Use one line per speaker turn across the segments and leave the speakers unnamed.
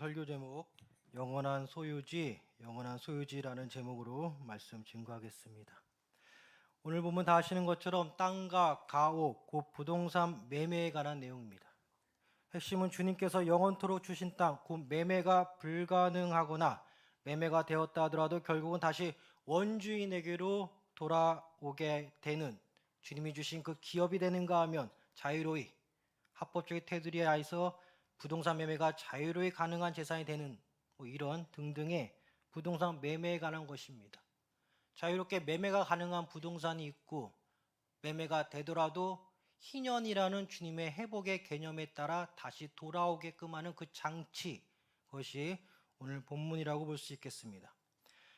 설교 제목 영원한 소유지라는 제목으로 말씀 증거하겠습니다. 오늘 보면 다 아시는 것처럼 땅과 가옥, 곧 부동산 매매에 관한 내용입니다. 핵심은 주님께서 영원토록 주신 땅, 곧 매매가 불가능하거나 매매가 되었다 하더라도 결국은 다시 원주인에게로 돌아오게 되는, 주님이 주신 그 기업이 되는가 하면 자유로이 합법적인 테두리에 하에서 부동산 매매가 자유로이 가능한 재산이 되는, 이런 등등의 부동산 매매에 관한 것입니다. 자유롭게 매매가 가능한 부동산이 있고, 매매가 되더라도 희년이라는 주님의 회복의 개념에 따라 다시 돌아오게끔 하는 그 장치, 그것이 오늘 본문이라고 볼 수 있겠습니다.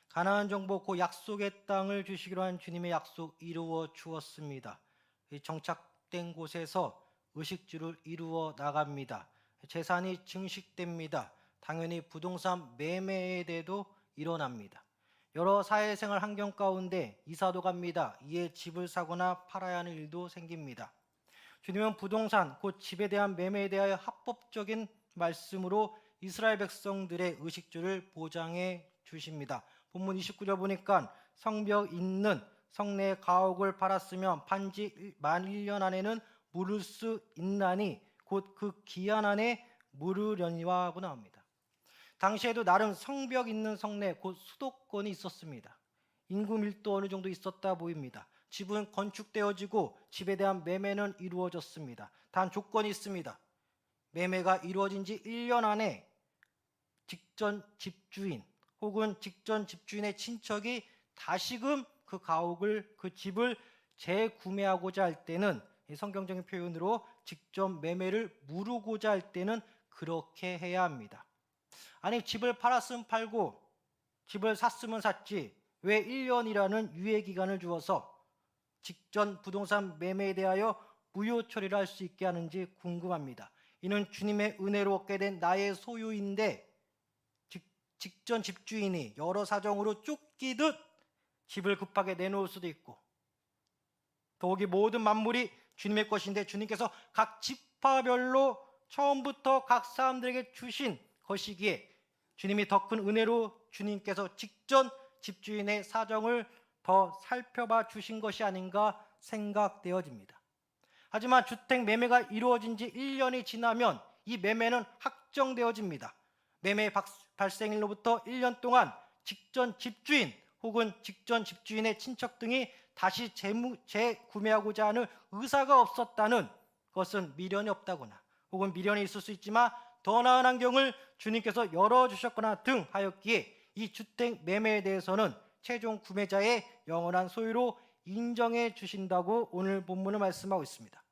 가나안 정복, 그 약속의 땅을 주시기로 한 주님의 약속 이루어 주었습니다. 정착된 곳에서 의식주를 이루어 나갑니다. 재산이 증식됩니다. 당연히 부동산 매매에 대해도 일어납니다. 여러 사회생활 환경 가운데 이사도 갑니다. 이에 집을 사거나 팔아야 하는 일도 생깁니다. 주님은 부동산, 곧 집에 대한 매매에 대하여 합법적인 말씀으로 이스라엘 백성들의 의식주를 보장해 주십니다. 본문 29절 보니까 성벽 있는 성내 가옥을 팔았으면 판지 만 1년 안에는 물을 수 있나니 곧 그 기한 안에 물으려니와 하고 나옵니다. 당시에도 나름 성벽 있는 성내, 곧 수도권이 있었습니다. 인구 밀도 어느 정도 있었다 보입니다. 집은 건축되어지고 집에 대한 매매는 이루어졌습니다. 단 조건이 있습니다. 매매가 이루어진 지 1년 안에 직전 집주인 혹은 직전 집주인의 친척이 다시금 그 가옥을, 그 집을 재구매하고자 할 때는, 성경적인 표현으로 직접 매매를 무르고자 할 때는 그렇게 해야 합니다. 아니, 집을 팔았으면 팔고 집을 샀으면 샀지 왜 1년이라는 유예기간을 주어서 직전 부동산 매매에 대하여 무효 처리를 할 수 있게 하는지 궁금합니다. 이는 주님의 은혜로 얻게 된 나의 소유인데 직전 집주인이 여러 사정으로 쫓기듯 집을 급하게 내놓을 수도 있고, 더욱이 모든 만물이 주님의 것인데 주님께서 각 지파별로 처음부터 각 사람들에게 주신 것이기에 주님이 더 큰 은혜로 주님께서 직전 집주인의 사정을 더 살펴봐 주신 것이 아닌가 생각되어집니다. 하지만 주택 매매가 이루어진 지 1년이 지나면 이 매매는 확정되어집니다. 매매 발생일로부터 1년 동안 직전 집주인 혹은 직전 집주인의 친척 등이 다시 재구매하고자 하는 의사가 없었다는 것은 미련이 없다거나 혹은 미련이 있을 수 있지만 더 나은 환경을 주님께서 열어주셨거나 등 하였기에 이 주택 매매에 대해서는 최종 구매자의 영원한 소유로 인정해 주신다고 오늘 본문을 말씀하고 있습니다.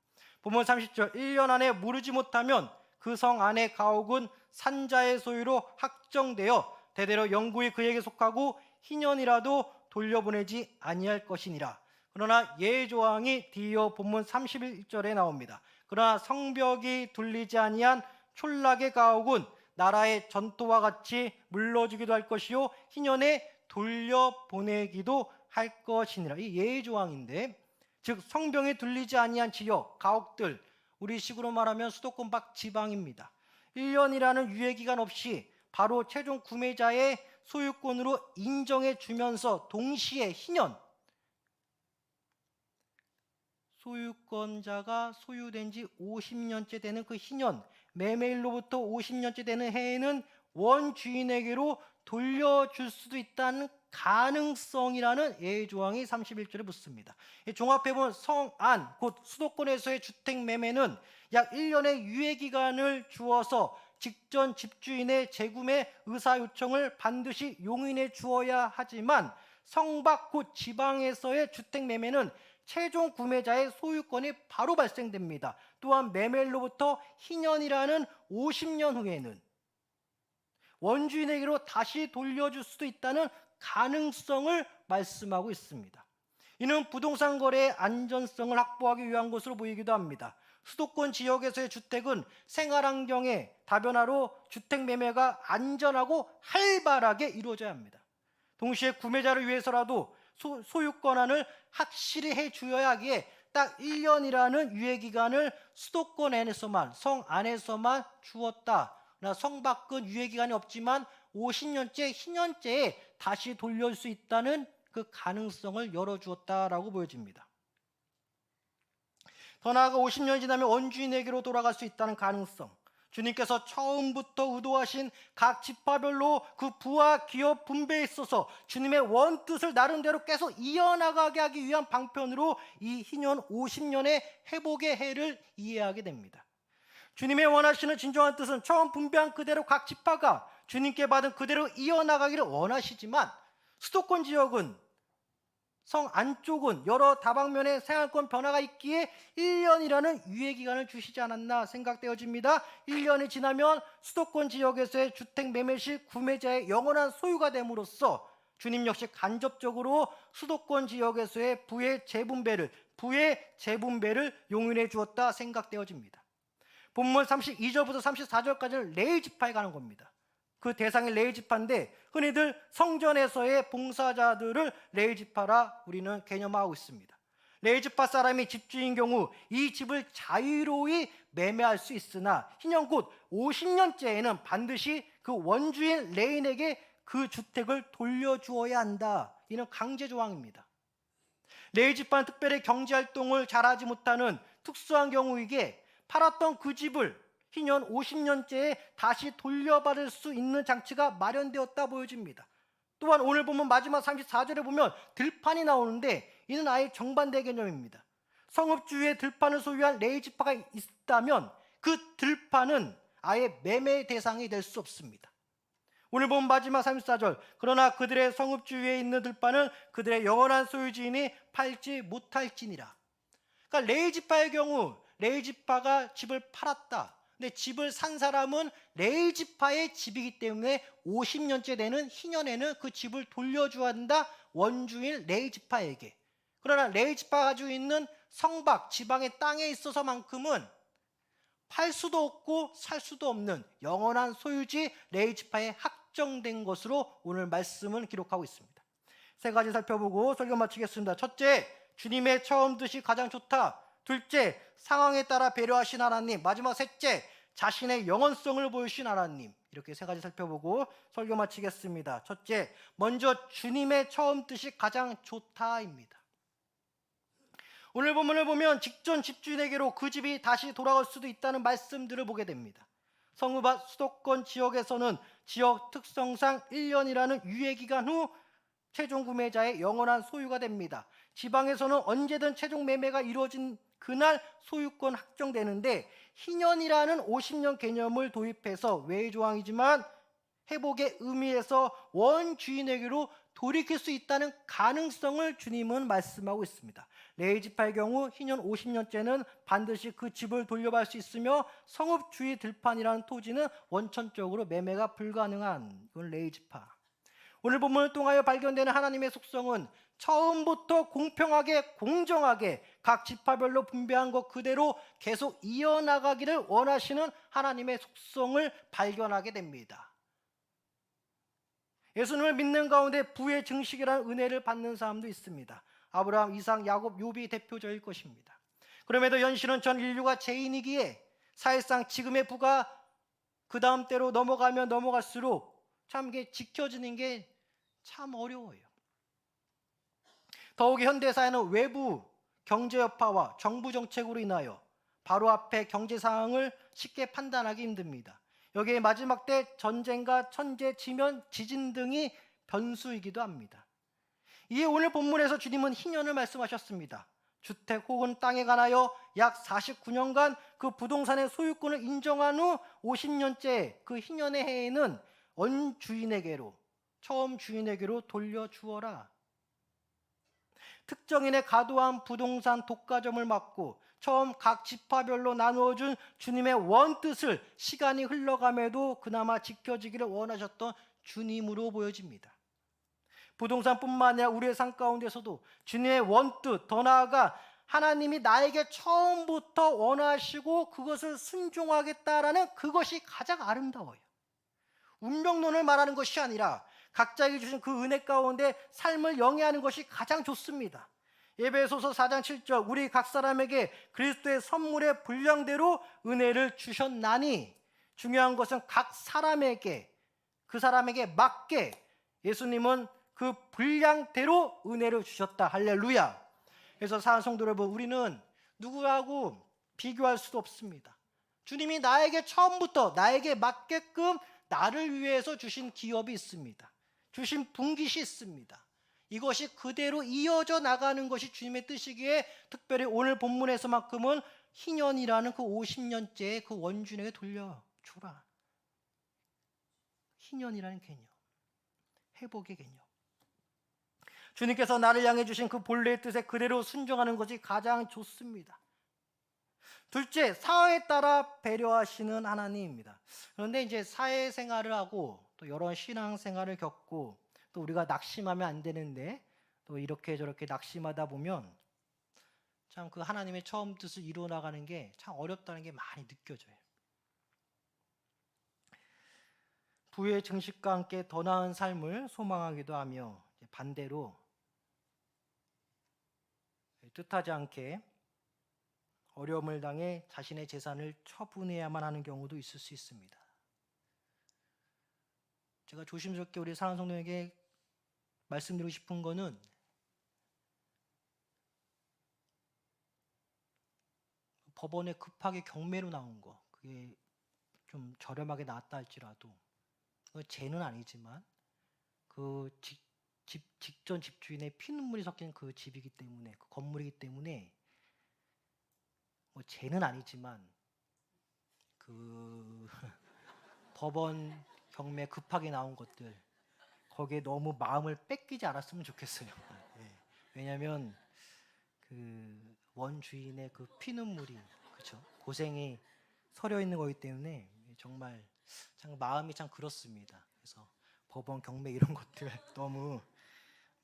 본문 30절, 1년 안에 무르지 못하면 그 성 안의 가옥은 산자의 소유로 확정되어 대대로 영구히 그에게 속하고 희년이라도 돌려보내지 아니할 것이니라. 그러나 예조항이 뒤이어 본문 31절에 나옵니다. 그러나 성벽이 둘리지 아니한 촌락의 가옥은 나라의 전토와 같이 물러주기도 할 것이요 희년에 돌려보내기도 할 것이니라. 이 예조항인데, 즉 성벽이 둘리지 아니한 지역, 가옥들, 우리 식으로 말하면 수도권 밖 지방입니다. 1년이라는 유예기간 없이 바로 최종 구매자의 소유권으로 인정해 주면서 동시에 희년, 소유권자가 소유된 지 50년째 되는 그 희년, 매매일로부터 50년째 되는 해에는 원주인에게로 돌려줄 수도 있다는 가능성이라는 예조항이 31절에 붙습니다. 종합해보면 성안, 곧 수도권에서의 주택 매매는 약 1년의 유예기간을 주어서 직전 집주인의 재구매 의사 요청을 반드시 용인해 주어야 하지만 성밖 곧 지방에서의 주택 매매는 최종 구매자의 소유권이 바로 발생됩니다. 또한 매매일로부터 희년이라는 50년 후에는 원주인에게로 다시 돌려줄 수도 있다는 가능성을 말씀하고 있습니다. 이는 부동산 거래의 안전성을 확보하기 위한 것으로 보이기도 합니다. 수도권 지역에서의 주택은 생활환경의 다변화로 주택 매매가 안전하고 활발하게 이루어져야 합니다. 동시에 구매자를 위해서라도 소유권한을 확실히 해주어야 하기에 딱 1년이라는 유예기간을 수도권 안에서만, 성 안에서만 주었다. 성밖은 유예기간이 없지만 50년째 희년째에 다시 돌려올 수 있다는 그 가능성을 열어주었다라고 보여집니다. 더 나아가 50년이 지나면 원주인에게로 돌아갈 수 있다는 가능성, 주님께서 처음부터 의도하신 각 지파별로 그 부와 기업 분배에 있어서 주님의 원뜻을 나름대로 계속 이어나가게 하기 위한 방편으로 이 희년 50년의 회복의 해를 이해하게 됩니다. 주님의 원하시는 진정한 뜻은 처음 분배한 그대로 각 지파가 주님께 받은 그대로 이어나가기를 원하시지만, 수도권 지역은 성 안쪽은 여러 다방면의 생활권 변화가 있기에 1년이라는 유예기간을 주시지 않았나 생각되어집니다. 1년이 지나면 수도권 지역에서의 주택 매매 시 구매자의 영원한 소유가 됨으로써 주님 역시 간접적으로 수도권 지역에서의 부의 재분배를 용인해 주었다 생각되어집니다. 본문 32절부터 34절까지는 레위 지파에 관한 겁니다. 그 대상이 레위 지파인데 흔히들 성전에서의 봉사자들을 레위 지파라 우리는 개념하고 있습니다. 레위 지파 사람이 집주인 경우 이 집을 자유로이 매매할 수 있으나 희년 곧 50년째에는 반드시 그 원주인 레인에게 그 주택을 돌려주어야 한다. 이는 강제 조항입니다. 레위 지파는 특별히 경제활동을 잘하지 못하는 특수한 경우이기에 팔았던 그 집을 희년 50년째에 다시 돌려받을 수 있는 장치가 마련되었다 보여집니다. 또한 오늘 보면 마지막 34절에 보면 들판이 나오는데 이는 아예 정반대 개념입니다. 성읍주위에 들판을 소유한 레위 지파가 있다면 그 들판은 아예 매매 대상이 될 수 없습니다. 오늘 보면 마지막 34절, 그러나 그들의 성읍주위에 있는 들판은 그들의 영원한 소유주인이 팔지 못할지니라. 그러니까 레위 지파의 경우 레위 지파가 집을 팔았다. 근데 집을 산 사람은 레위 지파의 집이기 때문에 50년째 되는 희년에는 그 집을 돌려줘야 한다. 원주인 레위 지파에게. 그러나 레위 지파가 가지고 있는 성박 지방의 땅에 있어서만큼은 팔 수도 없고 살 수도 없는 영원한 소유지 레위 지파에 확정된 것으로 오늘 말씀은 기록하고 있습니다. 세 가지 살펴보고 설교 마치겠습니다. 첫째, 주님의 처음 뜻이 가장 좋다. 둘째, 상황에 따라 배려하신 하나님. 마지막 셋째, 자신의 영원성을 보여주신 하나님. 이렇게 세 가지 살펴보고 설교 마치겠습니다. 첫째, 먼저 주님의 처음 뜻이 가장 좋다입니다. 오늘 본문을 보면 직전 집주인에게로 그 집이 다시 돌아갈 수도 있다는 말씀들을 보게 됩니다. 성읍 앞 수도권 지역에서는 지역 특성상 1년이라는 유예기간 후 최종 구매자의 영원한 소유가 됩니다. 지방에서는 언제든 최종 매매가 이루어진 그날 소유권 확정되는데, 희년이라는 50년 개념을 도입해서 외의 조항이지만 회복의 의미에서 원주인에게로 돌이킬 수 있다는 가능성을 주님은 말씀하고 있습니다. 레위 지파의 경우 희년 50년째는 반드시 그 집을 돌려받을 수 있으며 성읍 주위 들판이라는 토지는 원천적으로 매매가 불가능한 이건 레위 지파. 오늘 본문을 통하여 발견되는 하나님의 속성은 처음부터 공평하게 공정하게 각 지파별로 분배한 것 그대로 계속 이어나가기를 원하시는 하나님의 속성을 발견하게 됩니다. 예수님을 믿는 가운데 부의 증식이라는 은혜를 받는 사람도 있습니다. 아브라함, 이삭, 야곱, 욥이 대표적일 것입니다. 그럼에도 현실은 전 인류가 죄인이기에 사실상 지금의 부가 그 다음 때로 넘어가면 넘어갈수록 참 이게 지켜지는 게 참 어려워요. 더욱이 현대사회는 외부 경제 여파와 정부 정책으로 인하여 바로 앞에 경제 상황을 쉽게 판단하기 힘듭니다. 여기에 마지막 때 전쟁과 천재, 지면, 지진 등이 변수이기도 합니다. 이에 오늘 본문에서 주님은 희년을 말씀하셨습니다. 주택 혹은 땅에 관하여 약 49년간 그 부동산의 소유권을 인정한 후 50년째 그 희년의 해에는 원주인에게로, 처음 주인에게로 돌려주어라. 특정인의 과도한 부동산 독과점을 막고 처음 각 지파별로 나누어준 주님의 원뜻을 시간이 흘러감에도 그나마 지켜지기를 원하셨던 주님으로 보여집니다. 부동산뿐만 아니라 우리의 삶 가운데서도 주님의 원뜻, 더 나아가 하나님이 나에게 처음부터 원하시고 그것을 순종하겠다라는 그것이 가장 아름다워요. 운명론을 말하는 것이 아니라 각자에게 주신 그 은혜 가운데 삶을 영위하는 것이 가장 좋습니다. 에베소서 4장 7절, 우리 각 사람에게 그리스도의 선물의 분량대로 은혜를 주셨나니 중요한 것은 각 사람에게, 그 사람에게 맞게 예수님은 그 분량대로 은혜를 주셨다. 할렐루야. 그래서 사랑하는 성도 여러분, 우리는 누구하고 비교할 수도 없습니다. 주님이 나에게 처음부터 나에게 맞게끔 나를 위해서 주신 기업이 있습니다. 주신 분깃이 있습니다. 이것이 그대로 이어져 나가는 것이 주님의 뜻이기에 특별히 오늘 본문에서만큼은 희년이라는 그 50년째의 그 원주인에게 돌려주라. 희년이라는 개념, 회복의 개념. 주님께서 나를 향해 주신 그 본래의 뜻에 그대로 순종하는 것이 가장 좋습니다. 둘째, 상황에 따라 배려하시는 하나님입니다. 그런데 이제 사회생활을 하고 또 여러 신앙생활을 겪고 또 우리가 낙심하면 안 되는데 또 이렇게 저렇게 낙심하다 보면 참 그 하나님의 처음 뜻을 이루어 나가는 게 참 어렵다는 게 많이 느껴져요. 부의 증식과 함께 더 나은 삶을 소망하기도 하며 반대로 뜻하지 않게 어려움을 당해 자신의 재산을 처분해야만 하는 경우도 있을 수 있습니다. 제가 조심스럽게 우리 사랑하는 성도에게 말씀드리고 싶은 거는 법원에 급하게 경매로 나온 거, 그게 좀 저렴하게 나왔다 할지라도 죄는 아니지만 그 직전 집주인의 피눈물이 섞인 그 집이기 때문에, 그 건물이기 때문에 죄는 아니지만 그 법원 경매 급하게 나온 것들 거기에 너무 마음을 뺏기지 않았으면 좋겠어요. 예. 왜냐하면 그 원주인의 그 피눈물이, 그렇죠, 고생이 서려 있는 거기 때문에 정말 참 마음이 참 그렇습니다. 그래서 법원 경매 이런 것들 너무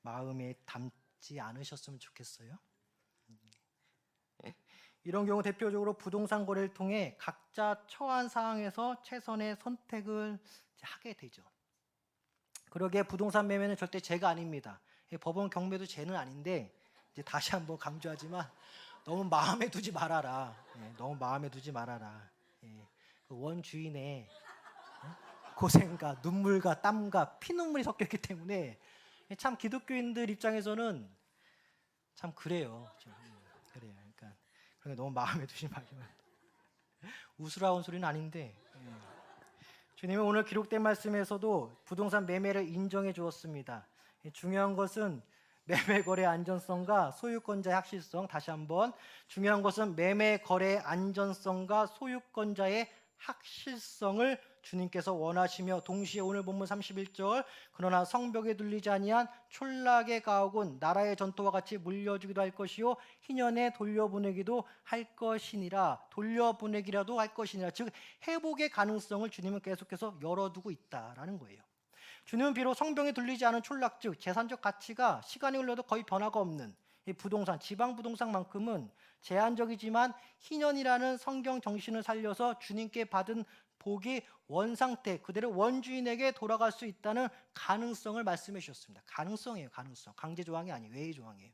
마음에 담지 않으셨으면 좋겠어요. 이런 경우 대표적으로 부동산 거래를 통해 각자 처한 상황에서 최선의 선택을 하게 되죠. 그러기에 부동산 매매는 절대 죄가 아닙니다. 법원 경매도 죄는 아닌데 이제 다시 한번 강조하지만 너무 마음에 두지 말아라. 너무 마음에 두지 말아라. 그 원주인의 고생과 눈물과 땀과 피눈물이 섞였기 때문에 참 기독교인들 입장에서는 참 그래요. 그래요. 그러니까 너무 마음에 두지 말기만. 우스라운 소리는 아닌데 주님은 오늘 기록된 말씀에서도 부동산 매매를 인정해 주었습니다. 중요한 것은 매매 거래 안전성과 소유권자의 확실성. 다시 한번, 중요한 것은 매매 거래 안전성과 소유권자의 확실성을 주님께서 원하시며, 동시에 오늘 본문 31절, 그러나 성벽에 둘리지 아니한 촌락의 가옥은 나라의 전토와 같이 물려주기도 할 것이요 희년에 돌려보내기도 할 것이니라. 돌려보내기라도 할 것이니라. 즉 회복의 가능성을 주님은 계속해서 열어두고 있다라는 거예요. 주님은 비록 성벽에 둘리지 않은 촌락, 즉 재산적 가치가 시간이 흘러도 거의 변화가 없는 이 부동산, 지방 부동산만큼은 제한적이지만 희년이라는 성경 정신을 살려서 주님께 받은 복이 원상태 그대로 원주인에게 돌아갈 수 있다는 가능성을 말씀해 주셨습니다. 가능성이에요. 가능성. 강제 조항이 아니에요. 외의 조항이에요.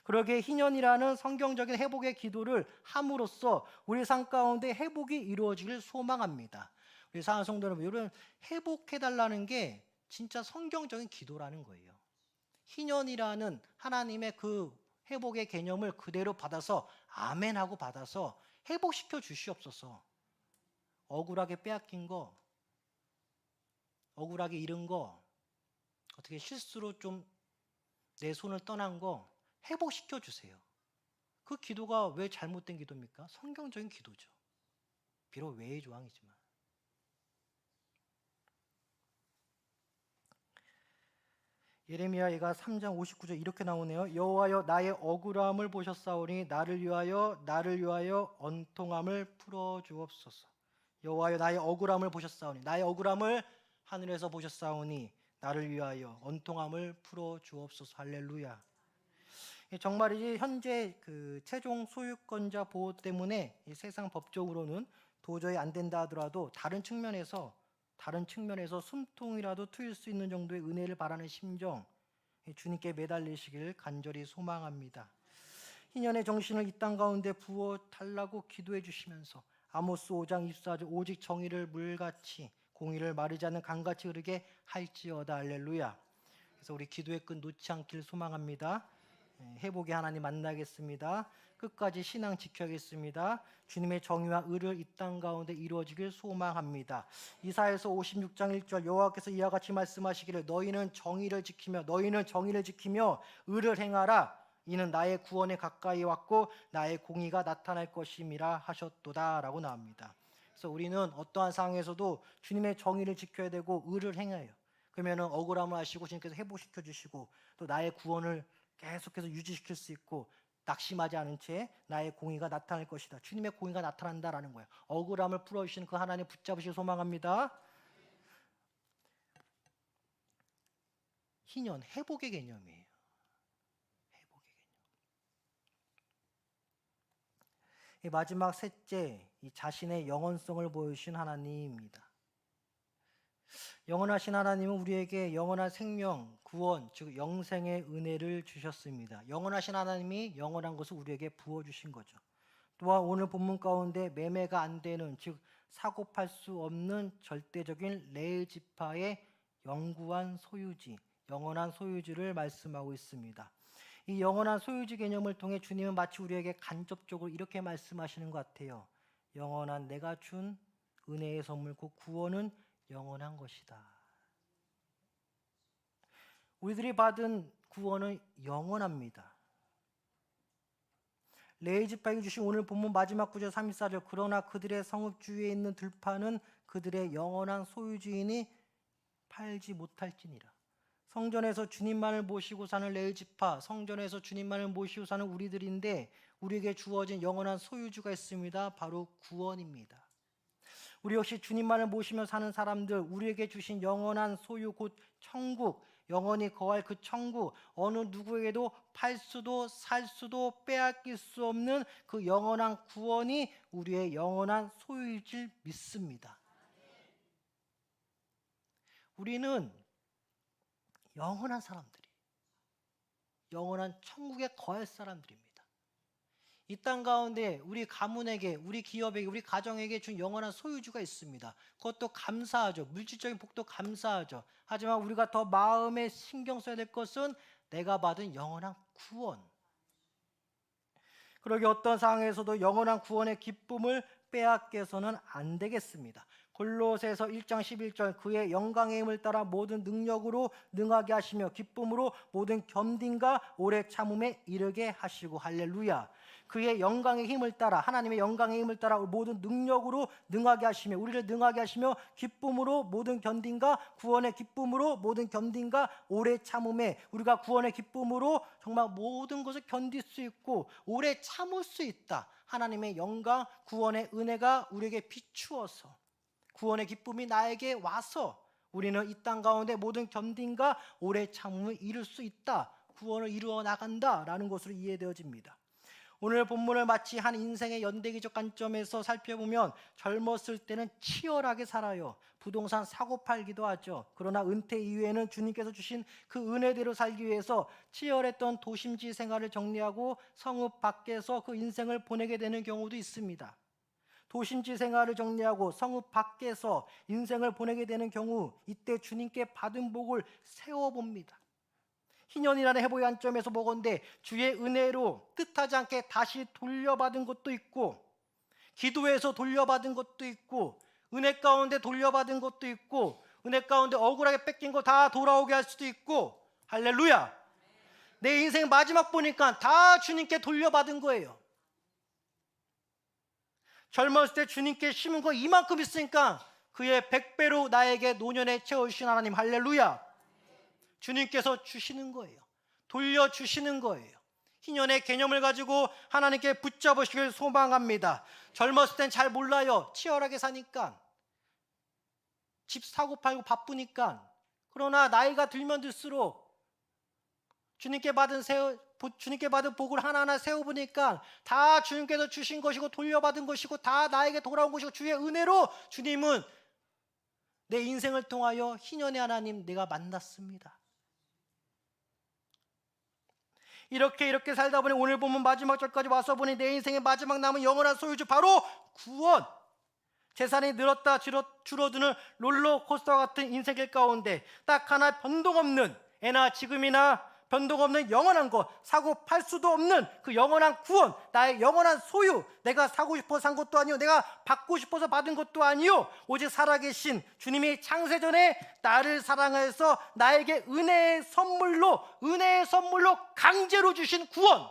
그러기에 희년이라는 성경적인 회복의 기도를 함으로써 우리 삶 가운데 회복이 이루어지길 소망합니다. 우리 사랑하는 성도 여러분, 이런 회복해달라는 게 진짜 성경적인 기도라는 거예요. 희년이라는 하나님의 그 회복의 개념을 그대로 받아서 아멘하고 받아서 회복시켜 주시옵소서. 억울하게 빼앗긴 거, 억울하게 잃은 거, 어떻게 실수로 좀 내 손을 떠난 거 회복시켜 주세요. 그 기도가 왜 잘못된 기도입니까? 성경적인 기도죠. 비록 외의 조항이지만. 예레미야가 3장 59절 이렇게 나오네요. 여호와여 나의 억울함을 보셨사오니 나를 위하여 언통함을 풀어 주옵소서. 여호와여 나의 억울함을 보셨사오니, 나의 억울함을 하늘에서 보셨사오니 나를 위하여 언통함을 풀어 주옵소서. 할렐루야. 정말이지 현재 그 최종 소유권자 보호 때문에 이 세상 법적으로는 도저히 안 된다 하더라도 다른 측면에서 숨통이라도 트일 수 있는 정도의 은혜를 바라는 심정, 주님께 매달리시길 간절히 소망합니다. 희년의 정신을 이 땅 가운데 부어 달라고 기도해 주시면서 아모스 5장 24절 오직 정의를 물같이 공의를 마르지 않는 강같이 흐르게 할지어다. 할렐루야. 그래서 우리 기도의 끈 놓지 않길 소망합니다. 회복의 하나님 만나겠습니다. 끝까지 신앙 지켜야겠습니다. 주님의 정의와 의를 이 땅 가운데 이루어지길 소망합니다. 이사야서 56장 1절 여호와께서 이와 같이 말씀하시기를 너희는 정의를 지키며 의를 행하라. 이는 나의 구원에 가까이 왔고 나의 공의가 나타날 것임이라 하셨도다 라고 나옵니다. 그래서 우리는 어떠한 상황에서도 주님의 정의를 지켜야 되고 의를 행해요. 그러면 억울함을 하시고 주님께서 회복시켜 주시고 또 나의 구원을 계속해서 유지시킬 수 있고 낙심하지 않은 채 나의 공의가 나타날 것이다. 주님의 공의가 나타난다라는 거예요. 억울함을 풀어주시는 그 하나님 붙잡으시길 소망합니다. 희년, 회복의 개념이에요. 회복의 개념. 마지막 셋째, 이 자신의 영원성을 보여주신 하나님입니다. 영원하신 하나님은 우리에게 영원한 생명, 구원, 즉 영생의 은혜를 주셨습니다. 영원하신 하나님이 영원한 것을 우리에게 부어주신 거죠. 또한 오늘 본문 가운데 매매가 안 되는, 즉 사고 팔 수 없는 절대적인 레이지파의 영구한 소유지, 영원한 소유지를 말씀하고 있습니다. 이 영원한 소유지 개념을 통해 주님은 마치 우리에게 간접적으로 이렇게 말씀하시는 것 같아요. 영원한 내가 준 은혜의 선물, 곧 구원은 영원한 것이다. 우리들이 받은 구원은 영원합니다. 레이지파에게 주신 오늘 본문 마지막 구절 34절 그러나 그들의 성읍 주위에 있는 들판은 그들의 영원한 소유주인이 팔지 못할지니라. 성전에서 주님만을 모시고 사는 레이지파, 성전에서 주님만을 모시고 사는 우리들인데 우리에게 주어진 영원한 소유주가 있습니다. 바로 구원입니다. 우리 역시 주님만을 모시며 사는 사람들, 우리에게 주신 영원한 소유 곧 천국, 영원히 거할 그 천국, 어느 누구에게도 팔 수도 살 수도 빼앗길 수 없는 그 영원한 구원이 우리의 영원한 소유일 줄 믿습니다. 우리는 영원한 사람들이, 영원한 천국에 거할 사람들입니다. 이 땅 가운데 우리 가문에게, 우리 기업에게, 우리 가정에게 준 영원한 소유주가 있습니다. 그것도 감사하죠. 물질적인 복도 감사하죠. 하지만 우리가 더 마음에 신경 써야 될 것은 내가 받은 영원한 구원. 그러기 어떤 상황에서도 영원한 구원의 기쁨을 빼앗겨서는 안 되겠습니다. 골로새서 1장 11절 그의 영광의 힘을 따라 모든 능력으로 능하게 하시며 기쁨으로 모든 겸딘과 오래 참음에 이르게 하시고. 할렐루야. 그의 영광의 힘을 따라, 하나님의 영광의 힘을 따라 모든 능력으로 능하게 하시며, 우리를 능하게 하시며 기쁨으로 모든 견딘과 구원의 기쁨으로 모든 견딘과 오래 참음에, 우리가 구원의 기쁨으로 정말 모든 것을 견딜 수 있고 오래 참을 수 있다. 하나님의 영광, 구원의 은혜가 우리에게 비추어서 구원의 기쁨이 나에게 와서 우리는 이 땅 가운데 모든 견딘과 오래 참음을 이룰 수 있다. 구원을 이루어 나간다라는 것으로 이해되어집니다. 오늘 본문을 마치 한 인생의 연대기적 관점에서 살펴보면 젊었을 때는 치열하게 살아요. 부동산 사고 팔기도 하죠. 그러나 은퇴 이후에는 주님께서 주신 그 은혜대로 살기 위해서 치열했던 도심지 생활을 정리하고 성읍 밖에서 그 인생을 보내게 되는 경우도 있습니다. 도심지 생활을 정리하고 성읍 밖에서 인생을 보내게 되는 경우, 이때 주님께 받은 복을 세워봅니다. 희년이라는 회복의 관점에서 보건대 주의 은혜로 뜻하지 않게 다시 돌려받은 것도 있고, 기도에서 돌려받은 것도 있고, 은혜 가운데 돌려받은 것도 있고, 은혜 가운데 억울하게 뺏긴 거 다 돌아오게 할 수도 있고. 할렐루야. 내 인생 마지막 보니까 다 주님께 돌려받은 거예요. 젊었을 때 주님께 심은 거 이만큼 있으니까 그의 100배로 나에게 노년에 채워주신 하나님. 할렐루야. 주님께서 주시는 거예요. 돌려주시는 거예요. 희년의 개념을 가지고 하나님께 붙잡으시길 소망합니다. 젊었을 땐 잘 몰라요. 치열하게 사니까, 집 사고 팔고 바쁘니까. 그러나 나이가 들면 들수록 주님께 받은 복을 하나하나 세워보니까 다 주님께서 주신 것이고 돌려받은 것이고 다 나에게 돌아온 것이고 주의 은혜로 주님은 내 인생을 통하여 희년의 하나님 내가 만났습니다. 이렇게 살다 보니 오늘 보면 마지막 절까지 와서 보니 내 인생의 마지막 남은 영원한 소유주 바로 구원. 재산이 늘었다 줄어드는 롤러코스터 같은 인생길 가운데 딱 하나 변동 없는, 애나 지금이나 변동 없는 영원한 것, 사고 팔 수도 없는 그 영원한 구원, 나의 영원한 소유, 내가 사고 싶어서 산 것도 아니요, 내가 받고 싶어서 받은 것도 아니요, 오직 살아계신 주님이 창세전에 나를 사랑하여서 나에게 은혜의 선물로 강제로 주신 구원,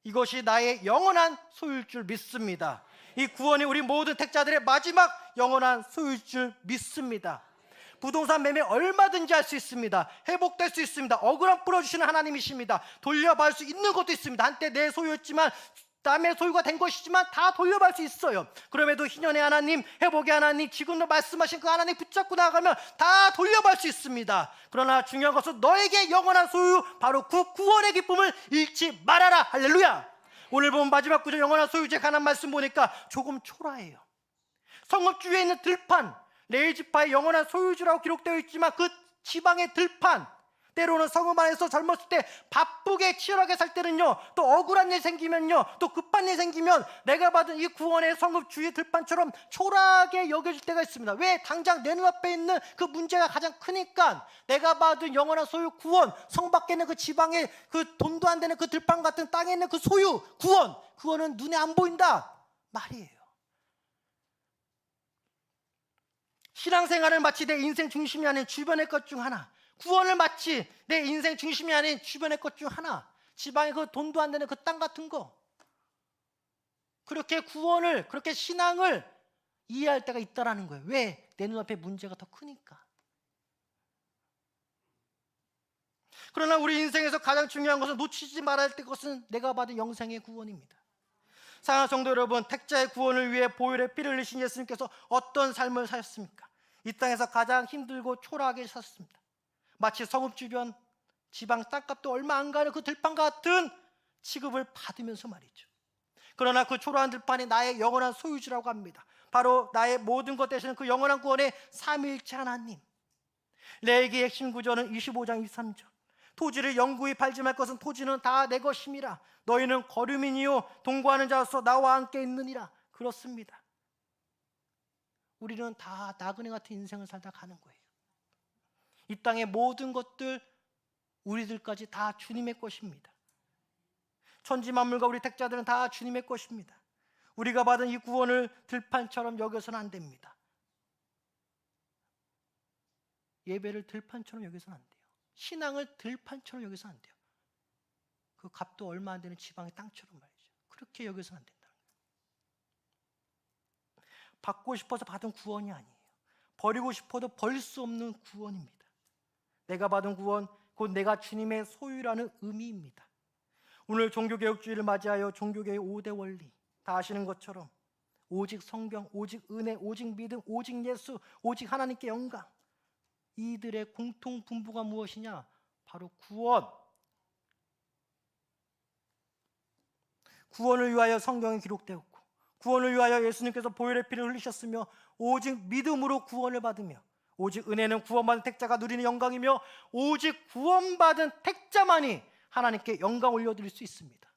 이것이 나의 영원한 소유일 줄 믿습니다. 이 구원이 우리 모든 택자들의 마지막 영원한 소유일 줄 믿습니다. 부동산 매매 얼마든지 할 수 있습니다. 회복될 수 있습니다. 억울함 풀어주시는 하나님이십니다. 돌려받을 수 있는 것도 있습니다. 한때 내 소유였지만, 남의 소유가 된 것이지만 다 돌려받을 수 있어요. 그럼에도 희년의 하나님, 회복의 하나님, 지금도 말씀하신 그 하나님 붙잡고 나아가면 다 돌려받을 수 있습니다. 그러나 중요한 것은 너에게 영원한 소유, 바로 그 구원의 기쁨을 잃지 말아라. 할렐루야. 오늘 본 마지막 구절 영원한 소유주에 관한 말씀 보니까 조금 초라해요. 성읍주에 있는 들판, 레위지파의 영원한 소유주라고 기록되어 있지만 그 지방의 들판, 때로는 성읍 안에서 젊었을 때 바쁘게 치열하게 살 때는요, 또 억울한 일 생기면요, 또 급한 일 생기면 내가 받은 이 구원의 성읍 주의 들판처럼 초라하게 여겨질 때가 있습니다. 왜? 당장 내 눈앞에 있는 그 문제가 가장 크니까. 내가 받은 영원한 소유 구원, 성 밖에 있는 그 지방의 그 돈도 안 되는 그 들판 같은 땅에 있는 그 소유 구원은 눈에 안 보인다 말이에요. 신앙생활을 마치 내 인생 중심이 아닌 주변의 것 중 하나, 구원을 마치 내 인생 중심이 아닌 주변의 것 중 하나, 지방의 그 돈도 안 되는 그 땅 같은 거, 그렇게 구원을, 그렇게 신앙을 이해할 때가 있다라는 거예요. 왜? 내 눈앞에 문제가 더 크니까. 그러나 우리 인생에서 가장 중요한 것은 놓치지 말아야 할 것은 내가 받은 영생의 구원입니다. 사랑하는 성도 여러분, 택자의 구원을 위해 보혈의 피를 흘리신 예수님께서 어떤 삶을 사셨습니까? 이 땅에서 가장 힘들고 초라하게 사셨습니다. 마치 성읍 주변 지방 땅값도 얼마 안 가는 그 들판 같은 취급을 받으면서 말이죠. 그러나 그 초라한 들판이 나의 영원한 소유주라고 합니다. 바로 나의 모든 것 되시는 그 영원한 구원의 삼위일체 하나님. 레위기의 핵심 구절은 25장 23절. 토지를 영구히 팔지 말 것은 토지는 다 내 것임이라. 너희는 거류민이요 동거하는 자로서 나와 함께 있느니라. 그렇습니다. 우리는 다 나그네 같은 인생을 살다 가는 거예요. 이 땅의 모든 것들, 우리들까지 다 주님의 것입니다. 천지만물과 우리 택자들은 다 주님의 것입니다. 우리가 받은 이 구원을 들판처럼 여겨서는 안 됩니다. 예배를 들판처럼 여겨서는 안 돼요. 신앙을 들판처럼 여겨서는 안 돼요. 그 값도 얼마 안 되는 지방의 땅처럼 말이죠. 그렇게 여겨서는 안 된다. 받고 싶어서 받은 구원이 아니에요. 버리고 싶어도 버릴 수 없는 구원입니다. 내가 받은 구원, 곧 내가 주님의 소유라는 의미입니다. 오늘 종교개혁주의를 맞이하여 종교개혁의 5대 원리, 다 아시는 것처럼 오직 성경, 오직 은혜, 오직 믿음, 오직 예수, 오직 하나님께 영광, 이들의 공통 분부가 무엇이냐? 바로 구원. 구원을 위하여 성경이 기록되었고, 구원을 위하여 예수님께서 보혈의 피를 흘리셨으며, 오직 믿음으로 구원을 받으며, 오직 은혜는 구원받은 택자가 누리는 영광이며, 오직 구원받은 택자만이 하나님께 영광 올려드릴 수 있습니다.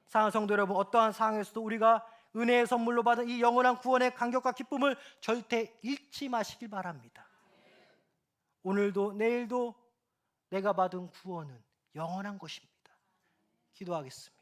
사랑하는 성도 여러분, 어떠한 상황에서도 우리가 은혜의 선물로 받은 이 영원한 구원의 감격과 기쁨을 절대 잃지 마시길 바랍니다. 오늘도 내일도 내가 받은 구원은 영원한 것입니다. 기도하겠습니다.